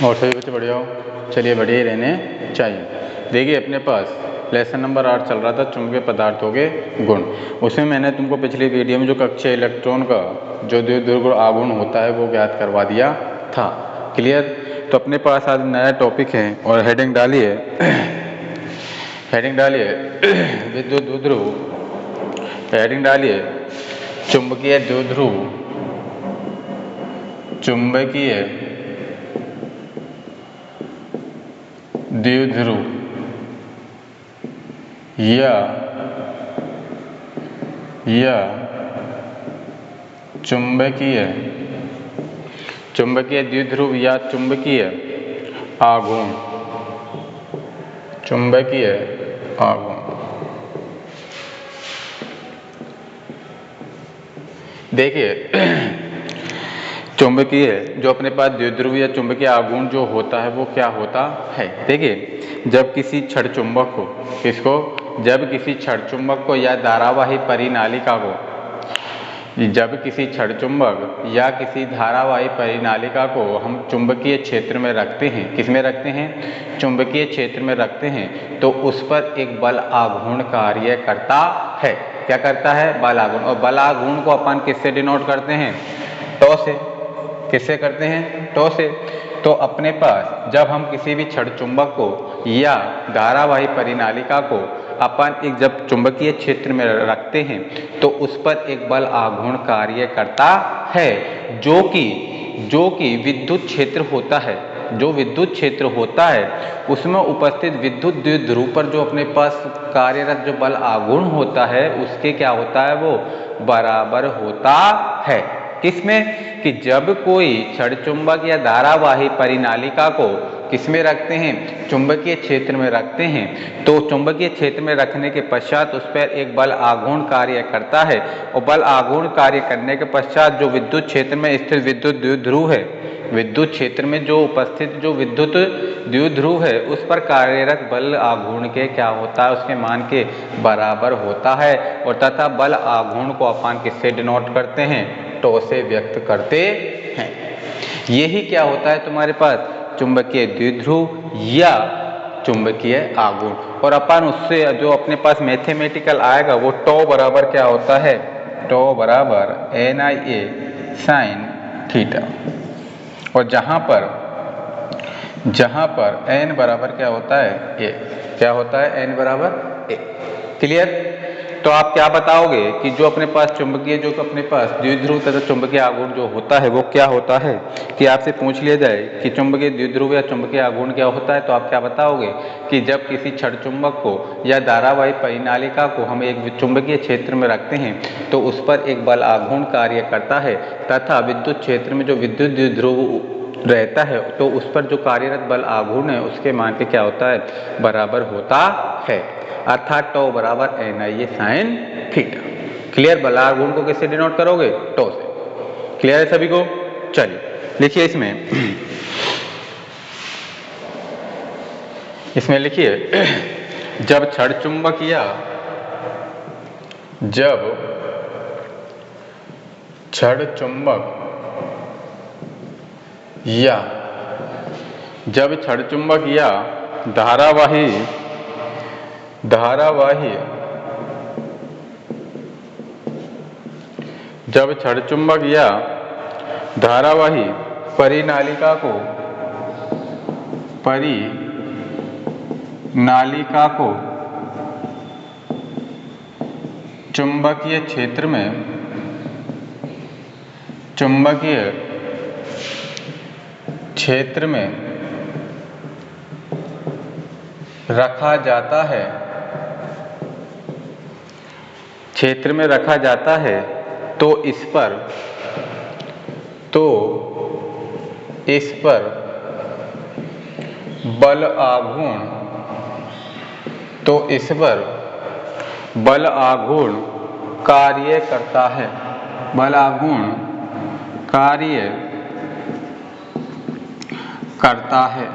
और सभी बच्चे बढ़िया हो? चलिए बढ़िया ही रहने चाहिए। देखिए अपने पास लेसन नंबर 8 चल रहा था चुंबकीय पदार्थों के गुण। उसमें मैंने तुमको पिछली वीडियो में जो कक्षीय इलेक्ट्रॉन का जो द्विध्रुव आघूर्ण होता है वो ज्ञात करवा दिया था। क्लियर? तो अपने पास आज नया टॉपिक है और हेडिंग डालिए विद्युत द्विध्रुव। हेडिंग डालिए चुंबकीय द्विध्रुव द्विध्रुव या चुंबकीय द्विध्रुव या चुंबकीय आघूर्ण। देखिए चुंबकीय जो अपने पास द्विध्रुव या चुंबकीय आघूर्ण जो होता है वो क्या होता है। देखिए जब किसी क्षण चुंबक को या धारावाही परिनालिका को हम चुंबकीय क्षेत्र में रखते हैं, किसमें रखते हैं? चुंबकीय क्षेत्र में रखते हैं, तो उस पर एक बल आघूर्ण कार्य करता है। क्या करता है? बल आघूर्ण। और बल आघूर्ण को अपन किससे डिनोट करते हैं? टॉ से। किससे करते हैं? टॉ से। तो अपने पास जब हम किसी भी क्षण चुंबक को या धारावाही परिनालिका को अपन एक जब चुंबकीय क्षेत्र में रखते हैं तो उस पर एक बल आघूर्ण कार्य करता है जो कि विद्युत क्षेत्र होता है। जो विद्युत क्षेत्र होता है उसमें उपस्थित विद्युत द्विध्रुव पर जो अपने पास कार्यरत जो बल आघूर्ण होता है उसके क्या होता है? वो बराबर होता है। किसमें? कि जब कोई क्षण चुंबक या धारावाही परिनालिका को किसमें रखते हैं? चुंबकीय क्षेत्र में रखते हैं, तो चुंबकीय क्षेत्र में रखने के पश्चात उस पर एक बल आघूर्ण कार्य करता है और बल आघूर्ण कार्य करने के पश्चात जो विद्युत क्षेत्र में स्थित विद्युत द्विध्रुव है, विद्युत क्षेत्र में जो उपस्थित जो विद्युत द्विध्रुव है उस पर कार्यरत बल आघूर्ण के क्या होता है? उसके मान के बराबर होता है। और तथा बल आघूर्ण को अपन किससे डिनोट करते हैं? टॉ से व्यक्त करते हैं। यही क्या होता है तुम्हारे पास? चुंबकीय द्विध्रुव या चुंबकीय आघूर्ण। और अपन उससे जो अपने पास मैथमेटिकल आएगा वो टॉ बराबर क्या होता है? टॉ बराबर NIA sin थीटा। और जहां पर n बराबर क्या होता है? a। क्या होता है? n बराबर a। क्लियर? तो आप क्या बताओगे कि जो अपने पास चुंबकीय जो अपने पास द्विध्रुव तथा चुंबकीय आघूर्ण जो होता है वो क्या होता है? कि आपसे पूछ लिया जाए कि चुंबकीय द्विध्रुव या चुंबकीय आघूर्ण क्या होता है, तो आप क्या बताओगे कि जब किसी क्षण चुंबक को या धारावाही परिनालिका को हम एक चुंबकीय क्षेत्र में रखते हैं तो उस पर एक बल आघूर्ण कार्य करता है तथा विद्युत क्षेत्र में जो विद्युत द्विध्रुव रहता है तो उस पर जो कार्यरत बल आघूर्ण है उसके मान के क्या होता है? बराबर होता है। अर्थात टॉ बराबर NIA sin थीटा। क्लियर? बल आघूर्ण को किससे डिनोट करोगे? टॉ से। क्लियर है सभी को? चलिए लिखिए इसमें लिखिए जब क्षण चुंबक या धारावाही परिनालिका को चुंबकीय क्षेत्र में रखा जाता है तो इस पर बल आघूर्ण कार्य करता है।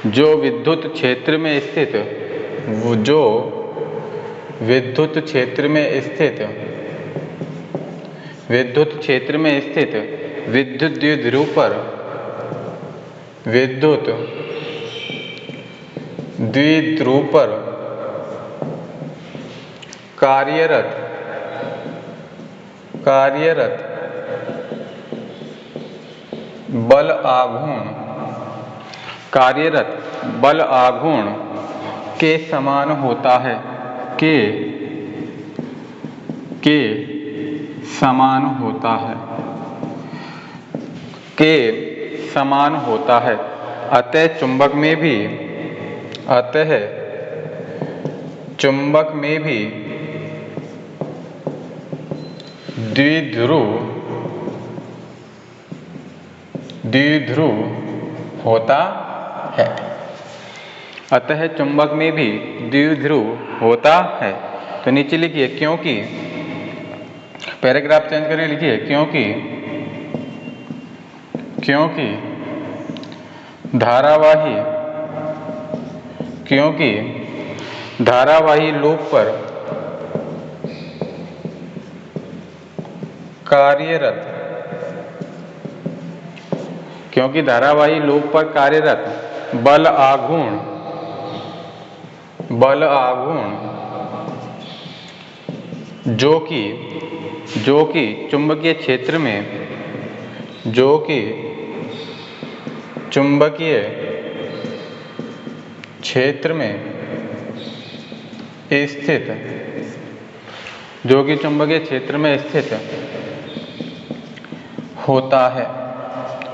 जो विद्युत क्षेत्र में स्थित वो जो विद्युत क्षेत्र में स्थित विद्युत द्विध्रुव पर कार्यरत बल आघूर्ण के समान होता है, के समान होता है। अतः चुंबक में भी द्विध्रुव होता है। अतः चुंबक में भी द्विध्रुव होता है। तो नीचे लिखिए क्योंकि, पैराग्राफ चेंज करके लिखिए क्योंकि धारावाही लूप पर कार्यरत बल आघूर्ण जो कि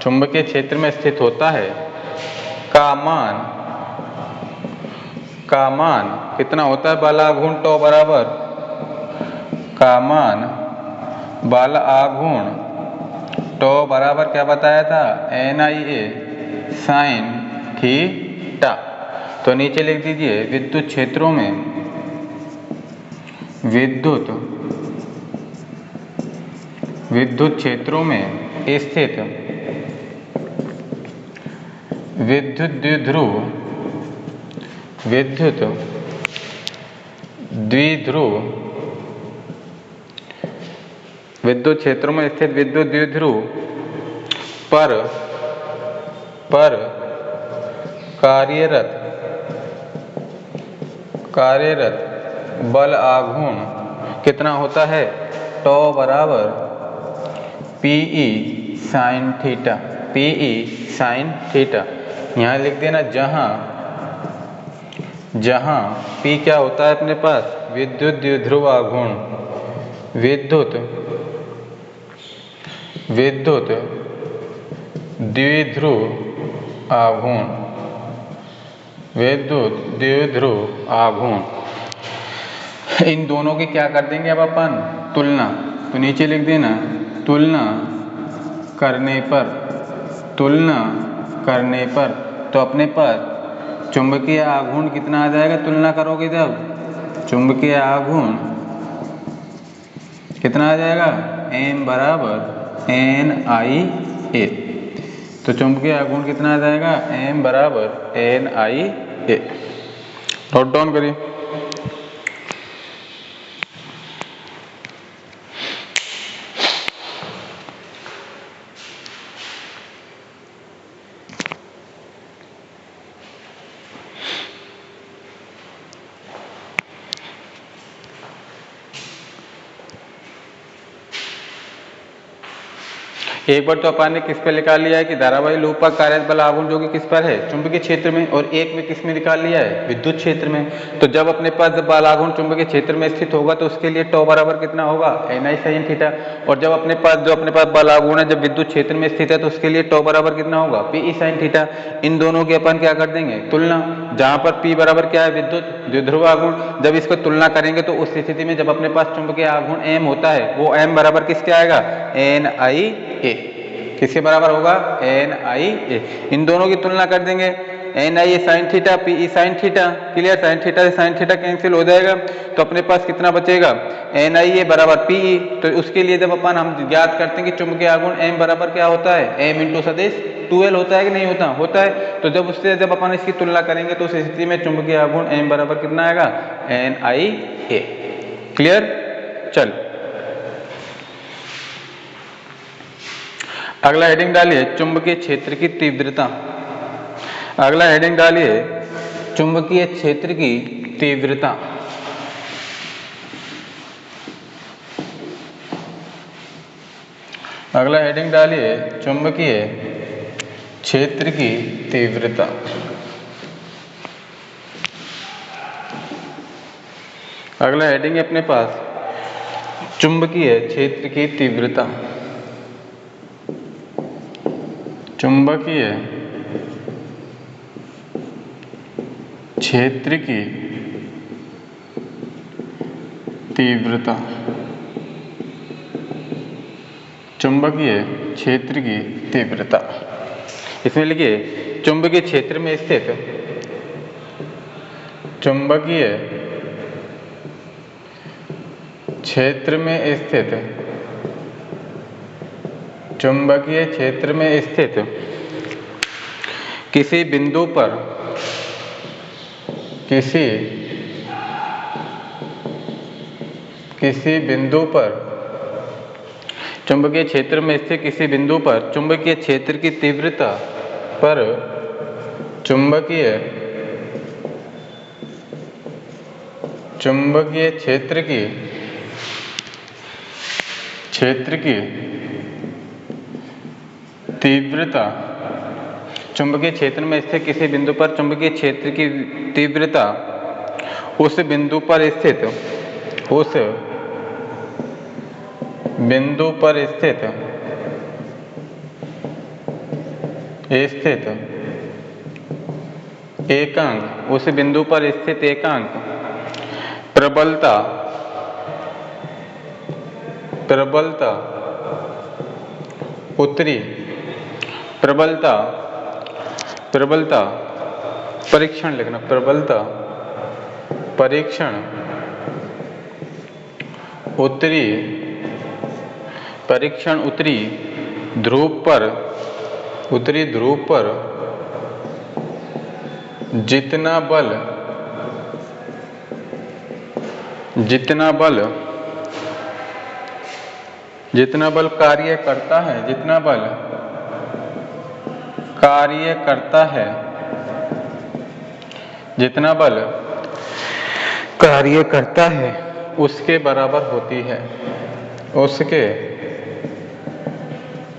चुंबकीय क्षेत्र में स्थित होता है, का मान कितना होता है? बल आघूर्ण टॉ बराबर क्या बताया था? NIA sin theta. तो नीचे लिख दीजिए विद्युत क्षेत्रों में स्थित विद्युत द्विध्रुव पर कार्यरत बल आघूर्ण कितना होता है? टॉ बराबर PE sin थीटा। यहाँ लिख देना जहाँ P क्या होता है अपने पास? विद्युत द्विध्रुव आघूर्ण, विद्युत द्विध्रुव आघूर्ण। इन दोनों की क्या कर देंगे अब अपन? तुलना। तो नीचे लिख देना तुलना करने पर तो अपने पास चुंबकीय आघूर्ण कितना आ जाएगा? तुलना करोगे जब चुंबकीय आघूर्ण कितना आ जाएगा? M बराबर NIA। तो चुंबकीय आघूर्ण कितना आ जाएगा? M बराबर NIA। नोट डाउन करिए। एक बार तो अपन ने किस पर निकाल लिया है कि धारावाही लूप पर कार्यरत बल आघूर्ण जो कि किस पर है? चुंबकीय क्षेत्र में। और एक में किस में निकाल लिया है? विद्युत क्षेत्र में। तो जब अपने पास बल आघूर्ण चुंबकीय क्षेत्र में स्थित होगा तो उसके लिए टॉ बराबर कितना होगा? NI sin theta. और जब अपने पास बल आघूर्ण है जब विद्युत क्षेत्र में स्थित है तो उसके लिए टॉ बराबर कितना होगा? PE sin theta. इन दोनों की अपन क्या कर देंगे? तुलना। जहां पर P बराबर क्या है? विद्युत द्विध्रुव आघूर्ण। जब इसको तुलना करेंगे तो उस स्थिति में जब अपने पास चुंबकीय आघूर्ण M होता है वो M बराबर किसके आएगा? NIA। किसके बराबर होगा? NIA। इन दोनों की तुलना कर देंगे N I sine theta, P E sine theta. Clear, sine theta से साइन थीटा कैंसिल हो जाएगा, तो अपने पास कितना बचेगा, एन आई ए बराबर पी ई। तो उसके लिए जब अपन हम ज्ञात करते हैं कि चुंबकीय आघूर्ण एम बराबर क्या होता है, एम इंटू सदिश 2l होता है कि नहीं होता, होता है। तो जब उससे जब अपन इसकी तुलना करेंगे तो उस स्थिति में चुंबकीय आघूर्ण एम बराबर कितना आएगा, एन आई ए। क्लियर, चल अगला हेडिंग डालिए, चुंबकीय क्षेत्र की तीव्रता। अगला हेडिंग डालिए, चुंबकीय क्षेत्र की तीव्रता। अगला हेडिंग डालिए, चुंबकीय क्षेत्र की तीव्रता। अगला हेडिंग है अपने पास, चुंबकीय क्षेत्र की तीव्रता। चुंबकीय क्षेत्र की तीव्रता। चुंबकीय क्षेत्र की तीव्रता। इसमें लिखिए, चुंबकीय क्षेत्र में स्थित, चुंबकीय क्षेत्र में स्थित, चुंबकीय क्षेत्र में स्थित किसी बिंदु पर, किसी बिंदु पर, चुंबकीय क्षेत्र में स्थित किसी बिंदु पर चुंबकीय क्षेत्र की तीव्रता पर चुंबकीय क्षेत्र की तीव्रता, चुंबकीय क्षेत्र में स्थित किसी बिंदु पर चुंबकीय क्षेत्र की तीव्रता उस बिंदु पर स्थित, उस बिंदु पर स्थित एकांक, उस बिंदु पर स्थित एकांक प्रबलता, उत्तरी प्रबलता परीक्षण लिखना, प्रबलता परीक्षण उत्तरी ध्रुव पर, उत्तरी ध्रुव पर जितना बल कार्य करता है, जितना बल कार्य करता है, जितना बल कार्य करता है उसके बराबर होती है, उसके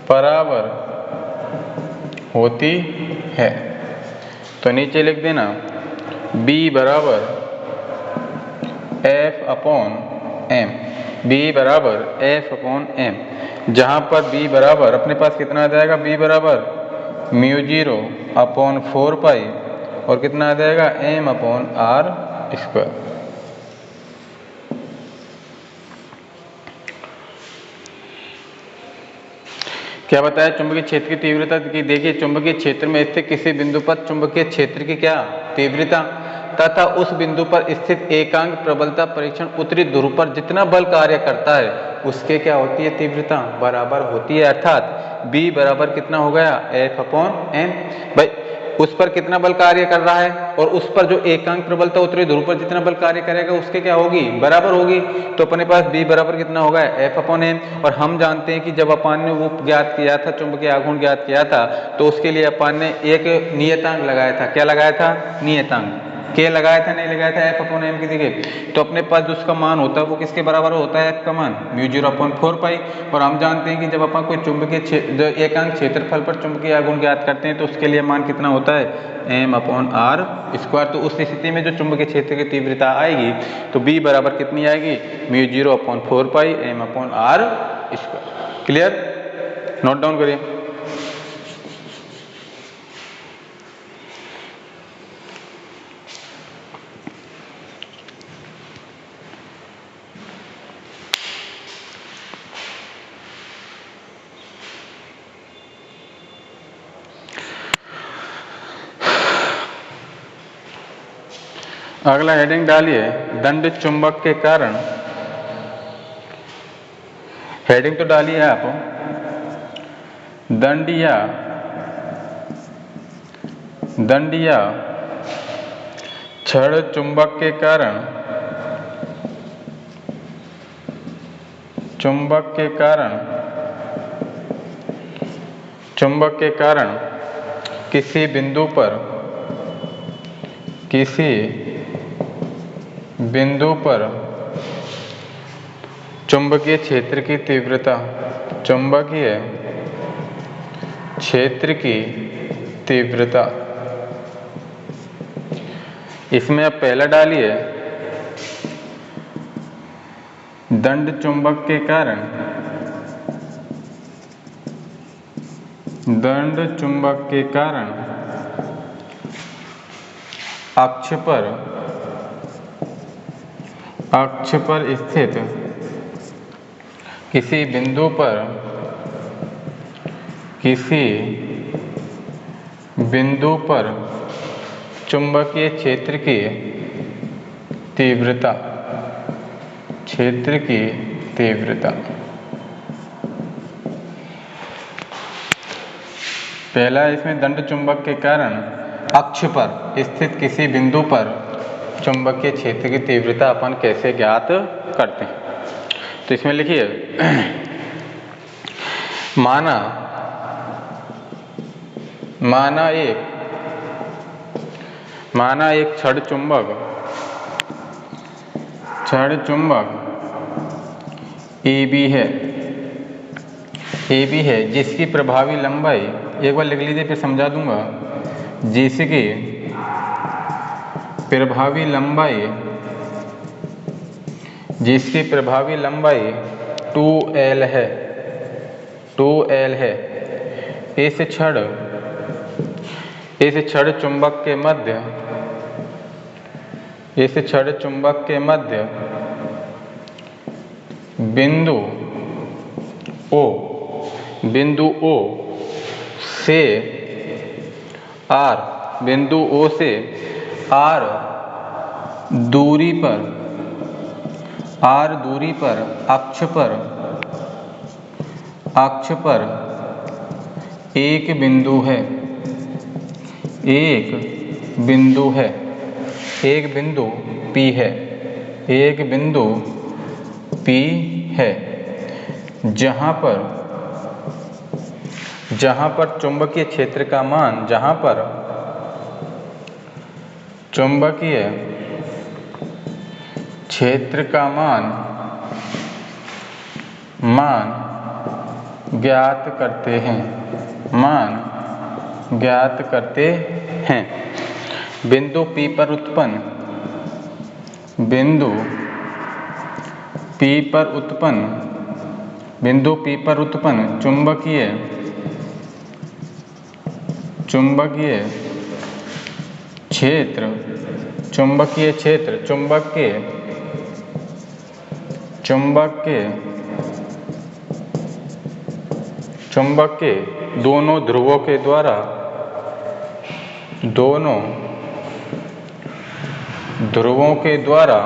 बराबर होती है। तो नीचे लिख देना, B बराबर F अपॉन M, B बराबर F अपॉन M, जहाँ पर B बराबर अपने पास कितना आ जाएगा, B बराबर μ0 अपॉन 4 पाई और कितना आ जाएगा, M अपॉन R स्क्वायर। क्या बताया, चुंबकीय क्षेत्र की तीव्रता की। देखिए, चुंबकीय क्षेत्र में स्थित किसी बिंदु पर चुंबकीय क्षेत्र की क्या, तीव्रता तथा उस बिंदु पर स्थित एकांक प्रबलता परीक्षण उत्तरी ध्रुव पर जितना बल कार्य करता है उसके क्या होती है, तीव्रता बराबर होती है। अर्थात B बराबर कितना हो गया, F अपॉन M। भाई उस पर कितना बल कार्य कर रहा है और उस पर जो एकांक प्रबलता उत्तरी ध्रुव पर जितना बल कार्य करेगा उसके क्या होगी, बराबर होगी। तो अपने पास B बराबर कितना होगा, F अपॉन M। और हम जानते हैं कि जब अपन ने वो ज्ञात किया था, चुंबकीय आघूर्ण ज्ञात किया था, तो उसके लिए अपन ने एक नियतांक लगाया था। क्या लगाया था, नियतांक के लगाया था, नहीं लगाया था, F अपॉन M की जगह। तो अपने पास जो उसका मान होता है वो किसके बराबर होता है, F का मान μ0 अपॉन 4 पाई। और हम जानते हैं कि जब अपन कोई चुंबकीय एकांक क्षेत्रफल पर चुंबकीय आघूर्ण ज्ञात करते हैं तो उसके लिए मान कितना होता है, M अपॉन R स्क्वायर। तो उस स्थिति में जो चुंबकीय क्षेत्र की तीव्रता आएगी तो B बराबर कितनी आएगी, μ0 अपॉन 4 पाई M upon R square. Clear, note down करिए। अगला हेडिंग डालिए दंड चुंबक के कारण। हेडिंग तो डालिए आप, दंड या क्षण चुंबक के कारण, चुंबक के कारण किसी बिंदु पर चुंबकीय क्षेत्र की तीव्रता, चुंबकीय क्षेत्र की तीव्रता। इसमें अब पहला डालिए दंड चुंबक के कारण, दंड चुंबक के कारण अक्ष पर स्थित किसी बिंदु पर चुंबकीय क्षेत्र की तीव्रता, पहला इसमें दंड चुंबक के कारण अक्ष पर स्थित किसी बिंदु पर चुंबकीय क्षेत्र की तीव्रता अपन कैसे ज्ञात करते हैं। तो इसमें लिखिए माना एक क्षण चुंबक AB है जिसकी प्रभावी लंबाई, एक बार लिख लीजिए फिर समझा दूंगा, जिसकी प्रभावी लंबाई 2L है। इस क्षण चुंबक के मध्य बिंदु O से R दूरी पर अक्ष पर एक बिंदु है, एक बिंदु P है, जहाँ पर चुंबकीय क्षेत्र का मान, ज्ञात करते हैं। बिंदु P पर उत्पन्न चुंबकीय क्षेत्र चुंबक के दोनों ध्रुवों के द्वारा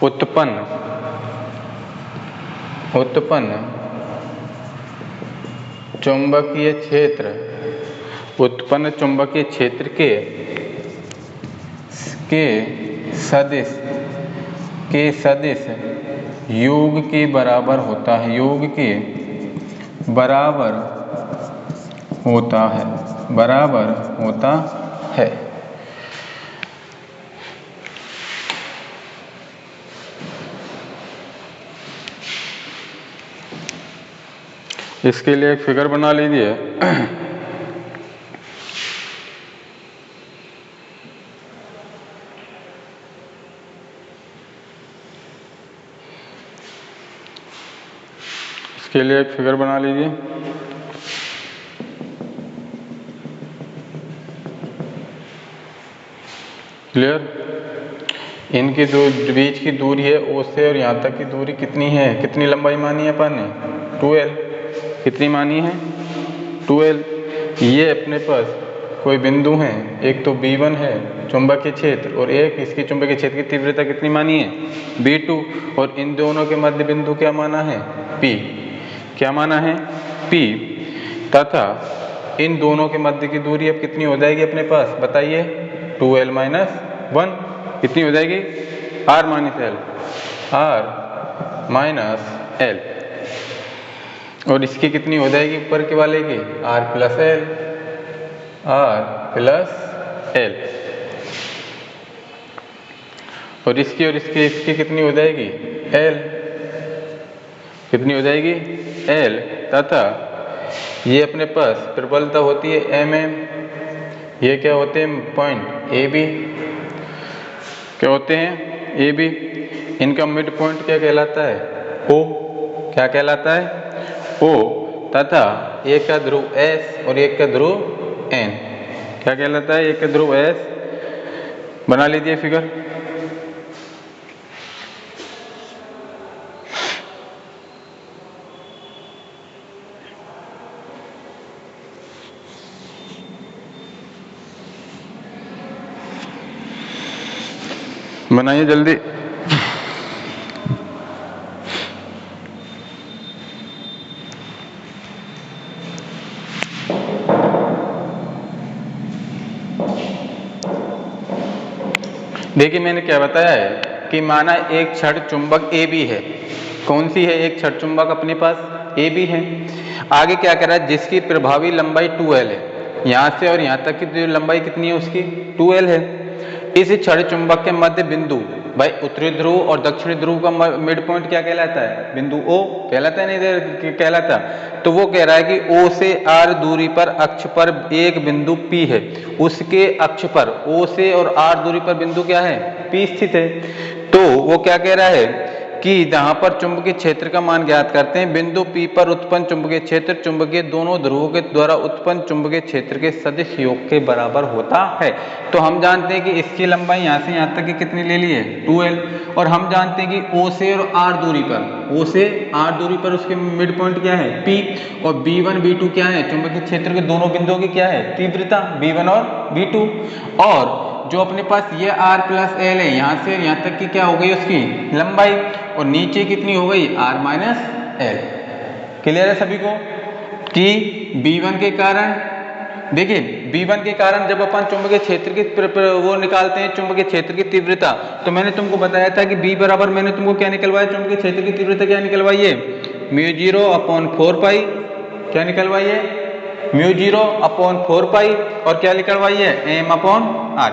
उत्पन्न चुंबकीय क्षेत्र के सदिश योग के बराबर होता है। इसके लिए एक फिगर बना लीजिए। क्लियर? इनके बीच की दूरी है O से और यहाँ तक की दूरी कितनी है, कितनी लंबाई मानी है अपन ने? 2L। कितनी मानी है? 2L। ये अपने पास कोई बिंदु हैं, एक तो B1 है चुंबकीय क्षेत्र और एक इसकी चुंबकीय क्षेत्र की तीव्रता कितनी मानी है V2 और इन दोनों के मध्य बिंदु क्या माना है P, क्या माना है P तथा इन दोनों के मध्य की दूरी अब कितनी हो जाएगी अपने पास बताइए 2l - 1 कितनी हो जाएगी r माइनस l और इसकी कितनी हो जाएगी ऊपर के वाले की r प्लस l और इसकी कितनी हो जाएगी l कितनी हो जाएगी l तथा ये अपने पास प्रबलता होती है mm, ये क्या होते हैं पॉइंट AB, क्या होते हैं AB, इनका मिड पॉइंट क्या कहलाता है O, क्या कहलाता है O तथा एक का ध्रुव S और एक का ध्रुव N, क्या कहलाता है एक का ध्रुव S, बना लीजिए फिगर। बनाइए जल्दी। देखिए मैंने क्या बताया है कि माना एक छड़ चुंबक AB है, कौन सी है एक छड़ चुंबक अपने पास AB है, आगे क्या कर रहा है जिसकी प्रभावी लंबाई 2l है, यहाँ से और यहाँ तक की जो लंबाई कितनी है उसकी 2l है। इस छड़ चुंबक के मध्य बिंदु भाई उत्तरी ध्रुव और दक्षिणी ध्रुव का मिड पॉइंट क्या कहलाता है बिंदु O कहलाता है नहीं कहलाता, तो वो कह रहा है कि O से R दूरी पर अक्ष पर एक बिंदु P है, उसके अक्ष पर O से और R दूरी पर बिंदु क्या है P स्थित है। तो वो क्या कह रहा है कि जहां पर चुंबकीय क्षेत्र का मान ज्ञात करते हैं बिंदु P पर उत्पन्न चुंबकीय क्षेत्र चुंबकीय दोनों ध्रुवों के द्वारा उत्पन्न चुंबकीय क्षेत्र के सदिश योग के बराबर होता है। तो हम जानते हैं कि इसकी लंबाई यहाँ से यहाँ तक की कितनी ले ली है 2l और हम जानते हैं कि O से और R दूरी पर O से R दूरी पर उसके मिड पॉइंट क्या है P और B1 B2 क्या है चुंबकीय क्षेत्र के दोनों बिंदुओं की क्या है तीव्रता B1 और B2 और जो अपने पास ये R प्लस L है यहाँ से यहाँ तक की क्या हो गई उसकी लंबाई और नीचे कितनी हो गई R माइनस L। क्लियर है सभी को कि B1 के कारण देखिए B1 के कारण जब अपन चुंबकीय क्षेत्र की वो निकालते हैं चुंबकीय क्षेत्र की तीव्रता, तो मैंने तुमको बताया था कि B बराबर मैंने तुमको क्या निकलवाया चुंबकीय क्षेत्र की तीव्रता क्या निकलवाई है μ0/4 पाई, क्या निकलवाई है μ0/4 पाई और क्या निकलवाई है m/r²,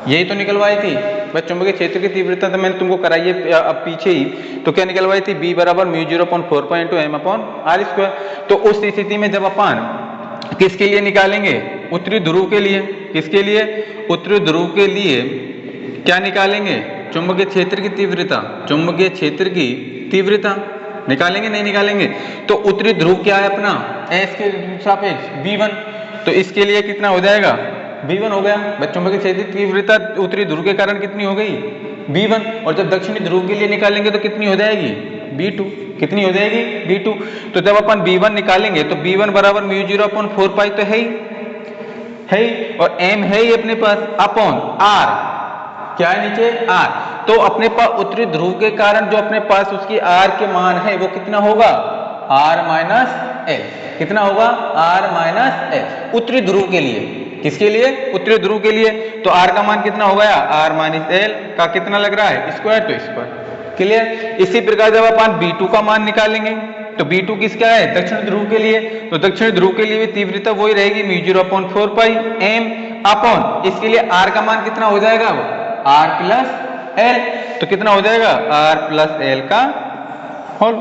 यही तो निकलवाई थी बस चुंबकीय क्षेत्र की तीव्रता तो मैंने तुमको कराई है अब पीछे ही, तो क्या निकलवाई थी B बराबर μ0/4 पाई × m/r²। तो उस स्थिति में जब अपन किसके लिए निकालेंगे उत्तरी ध्रुव के लिए, किसके लिए उत्तरी ध्रुव के लिए क्या निकालेंगे चुंबकीय क्षेत्र की तीव्रता, चुंबकीय क्षेत्र की तीव्रता निकालेंगे नहीं निकालेंगे, तो उत्तरी ध्रुव क्या है अपना S के सापेक्ष B1, तो इसके लिए कितना हो जाएगा B1 हो गया बस चुंबकीय क्षेत्र की तीव्रता उत्तरी ध्रुव के कारण कितनी हो गई B1 और जब दक्षिणी ध्रुव के लिए निकालेंगे तो कितनी हो जाएगी B2, कितनी हो जाएगी B2। तो जब अपन B1 निकालेंगे तो B1 बराबर μ0/4 पाई तो है ही और m है ही अपने पास अपॉन R, क्या है नीचे R, तो अपने पास उत्तरी ध्रुव के कारण जो अपने पास उसकी R के मान है वो कितना होगा R माइनस L, कितना होगा R माइनस L उत्तरी ध्रुव के लिए, किसके लिए उत्तरी ध्रुव के लिए, तो R का मान कितना हो गया R माइनस L का कितना लग रहा है स्क्वायर, तो स्क्वायर। क्लियर। इसी प्रकार जब अपन B2 का मान निकालेंगे तो B2 किसका है दक्षिण ध्रुव के लिए, तो दक्षिण ध्रुव के लिए भी तीव्रता वही रहेगी μ0/4 पाई m अपॉन इसके लिए R का मान कितना हो जाएगा R प्लस L, तो कितना हो जाएगा R प्लस L का होल।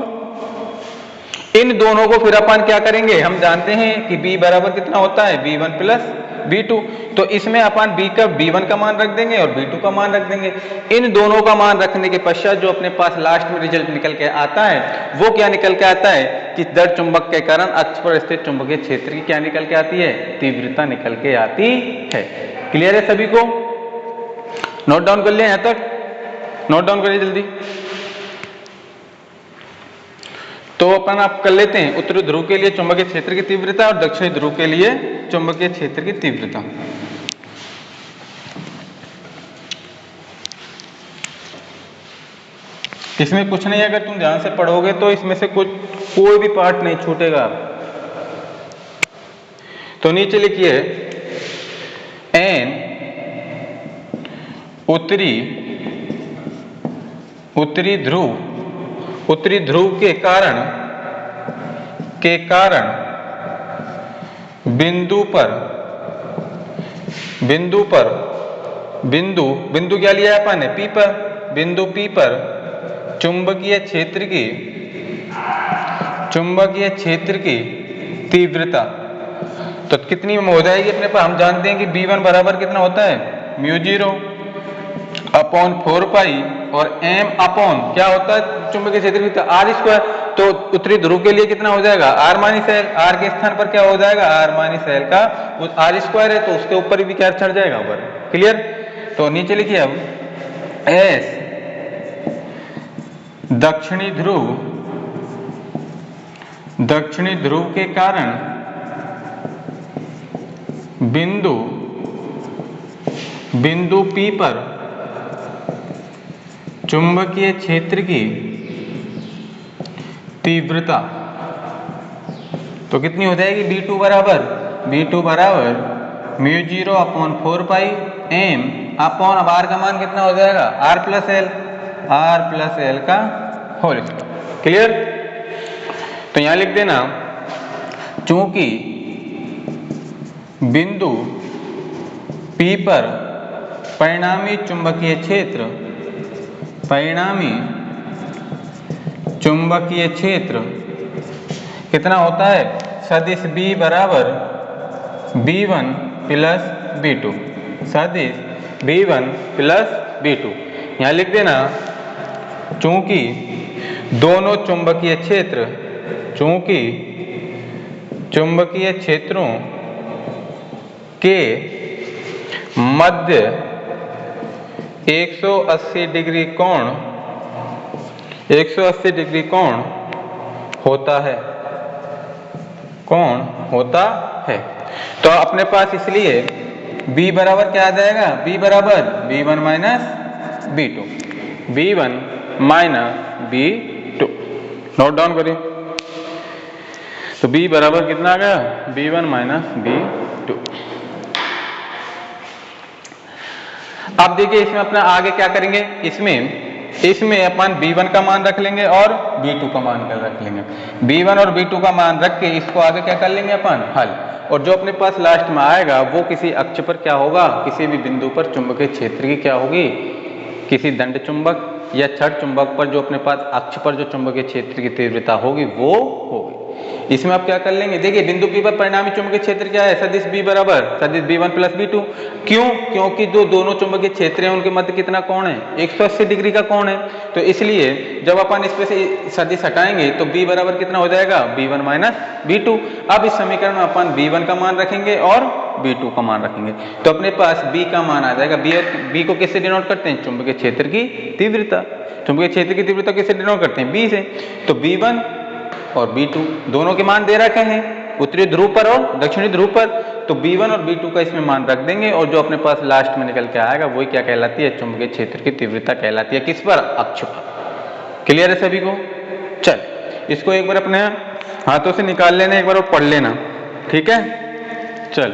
इन दोनों को फिर अपन क्या करेंगे हम जानते हैं कि B बराबर कितना होता है B1 प्लस B2, तो इसमें अपन B1 का मान रख देंगे और B2 का मान रख देंगे। इन दोनों का मान रखने के पश्चात जो अपने पास लास्ट में रिजल्ट निकल के आता है वो क्या निकल के आता है कि दर चुंबक के कारण अक्ष पर स्थित चुंबकीय क्षेत्र की क्या निकल के आती है तीव्रता निकल के आती है। क्लियर है सभी को, नोट डाउन कर लिया यहाँ तक, नोट डाउन करिए जल्दी। तो अपन आप कर लेते हैं उत्तरी ध्रुव के लिए चुंबकीय क्षेत्र की तीव्रता और दक्षिणी ध्रुव के लिए चुंबकीय क्षेत्र की तीव्रता। इसमें कुछ नहीं, अगर तुम ध्यान से पढ़ोगे तो इसमें से कोई भी पार्ट नहीं छूटेगा। तो नीचे लिखिए एन उत्तरी ध्रुव के कारण बिंदु क्या लिया है अपन ने, पी पर, बिंदु पी पर चुंबकीय क्षेत्र की तीव्रता तो कितनी हो जाएगी अपने पास, हम जानते हैं कि V1 बराबर कितना होता है, μ0 अपॉन 4 पाई और m अपॉन क्या होता है चुंबकीय क्षेत्र की आर स्क्वायर। तो उत्तरी ध्रुव के लिए कितना हो जाएगा, r माइनस एल, r के स्थान पर क्या हो जाएगा, r माइनस एल का आर स्क्वायर है, तो उसके ऊपर भी क्या चढ़ जाएगा ऊपर। क्लियर। तो नीचे लिखिए अब एस दक्षिणी ध्रुव के कारण बिंदु P पर चुंबकीय क्षेत्र की तीव्रता तो कितनी हो जाएगी, V2 बराबर μ0 अपॉन 4 पाई m अपॉन, अब r का मान कितना हो जाएगा, r प्लस एल का होल स्क्वायर। क्लियर। तो यहां लिख देना चूंकि बिंदु P पर परिणामी चुंबकीय क्षेत्र कितना होता है, सदिश B बराबर B1 प्लस B2, सदिश B1 प्लस B2। यहां लिख देना चूंकि दोनों चुंबकीय क्षेत्रों के मध्य 180 डिग्री कोण होता है। तो अपने पास इसलिए B बराबर क्या आ जाएगा, B बराबर B1 minus B2। Note down करिए। तो B बराबर कितना आ गया, B1 माइनस B2। अब देखिए इसमें अपना आगे क्या करेंगे, इसमें अपन B1 का मान रख लेंगे और B2 का मान रख लेंगे। B1 और B2 का मान रख के इसको आगे क्या कर लेंगे अपन, हल। और जो अपने पास लास्ट में आएगा वो किसी अक्ष पर क्या होगा, किसी भी बिंदु पर चुंबकीय क्षेत्र की क्या होगी, किसी दंड चुंबक या छड़ चुंबक पर जो अपने पास अक्ष पर जो चुंबकीय क्षेत्र की तीव्रता होगी वो होगी। इसमें आप क्या कर लेंगे, देखिए बिंदु P पर परिणामी चुंबकीय क्षेत्र क्या है, सदिश B बराबर सदिश B1 प्लस B2। क्यों, क्योंकि जो दोनों चुंबकीय क्षेत्र हैं उनके मध्य कितना कोण है, 180 डिग्री का कोण है। तो इसलिए जब अपन इस पे से सदिश हटाएंगे तो B बराबर कितना हो जाएगा, B1 माइनस B2। अब इस समीकरण में अपन B1 का मान रखेंगे और B2 का मान रखेंगे, तो अपने पास B का मान आ जाएगा। B को किससे डिनोट करते हैं, चुंबकीय क्षेत्र की तीव्रता। चुंबकीय क्षेत्र की तीव्रता किससे डिनोट करते हैं, B से। तो B1 और B2 दोनों के मान दे रखे हैं, उत्तरी ध्रुव पर और दक्षिणी ध्रुव पर। तो B1 और B2 का इसमें मान रख देंगे और जो अपने पास लास्ट में निकल के आएगा वही क्या कहलाती है, चुंबकीय क्षेत्र की तीव्रता कहलाती है। किस पर, अक्ष पर। क्लियर है सभी को। चल इसको एक बार अपने हाथों से निकाल लेना, एक बार और पढ़ लेना, ठीक है। चल